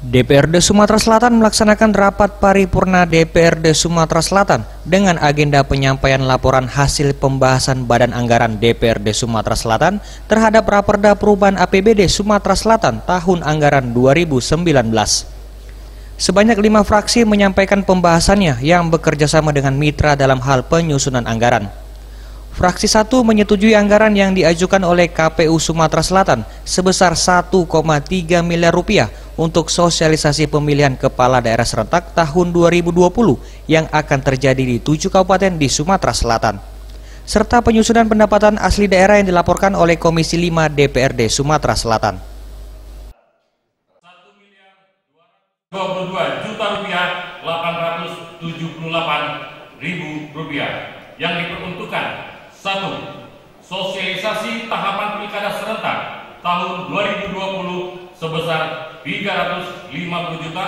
DPRD Sumatera Selatan melaksanakan rapat paripurna DPRD Sumatera Selatan dengan agenda penyampaian laporan hasil pembahasan Badan Anggaran DPRD Sumatera Selatan terhadap Raperda Perubahan APBD Sumatera Selatan tahun anggaran 2019. Sebanyak 5 fraksi menyampaikan pembahasannya yang bekerja sama dengan mitra dalam hal penyusunan anggaran. Fraksi 1 menyetujui anggaran yang diajukan oleh KPU Sumatera Selatan sebesar 1,3 miliar rupiah untuk sosialisasi pemilihan kepala daerah serentak tahun 2020 yang akan terjadi di 7 kabupaten di Sumatera Selatan, serta penyusunan pendapatan asli daerah yang dilaporkan oleh Komisi 5 DPRD Sumatera Selatan. 1.222 juta rupiah 878.000 rupiah yang diperuntukkan 1. Sosialisasi tahapan pilkada serentak tahun 2020 sebesar 350 juta.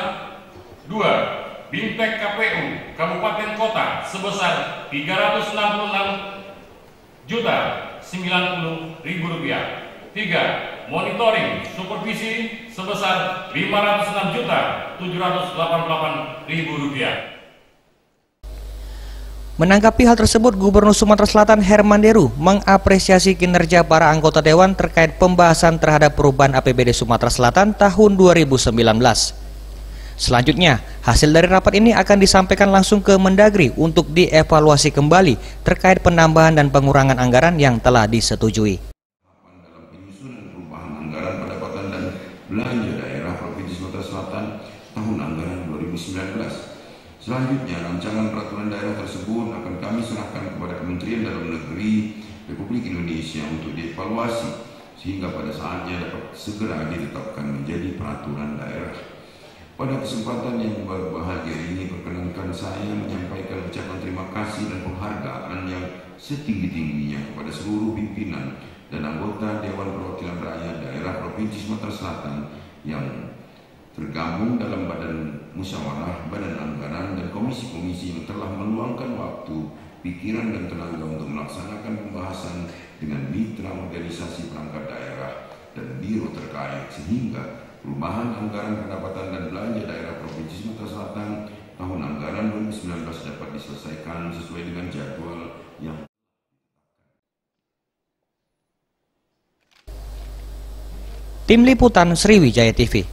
2. Bimtek KPU Kabupaten Kota sebesar 366 juta 90.000 rupiah. 3. Monitoring supervisi sebesar 506 juta 788.000 rupiah. Menanggapi hal tersebut, Gubernur Sumatera Selatan Herman Deru mengapresiasi kinerja para anggota Dewan terkait pembahasan terhadap perubahan APBD Sumatera Selatan tahun 2019. Selanjutnya, hasil dari rapat ini akan disampaikan langsung ke Mendagri untuk dievaluasi kembali terkait penambahan dan pengurangan anggaran yang telah disetujui. Dalam penyusunan perubahan anggaran pendapatan dan belanja daerah Provinsi Sumatera Selatan tahun anggaran 2019. Selanjutnya, rancangan peraturan daerah tersebut akan kami serahkan kepada Kementerian Dalam Negeri Republik Indonesia untuk dievaluasi sehingga pada saatnya dapat segera ditetapkan menjadi peraturan daerah. Pada kesempatan yang berbahagia ini, perkenankan saya menyampaikan ucapan terima kasih dan penghargaan yang setinggi-tingginya kepada seluruh pimpinan dan anggota Dewan Perwakilan Rakyat Daerah Provinsi Sumatera Selatan yang tergabung dalam Badan Musyawarah, Badan Anggaran, dan komisi-komisi yang telah meluangkan waktu, pikiran, dan tenaga untuk melaksanakan pembahasan dengan mitra organisasi perangkat daerah dan biro terkait sehingga perubahan anggaran pendapatan dan belanja daerah Provinsi Sumatera Selatan tahun anggaran 2019 dapat diselesaikan sesuai dengan jadwal yang Tim Liputan Sriwijaya TV.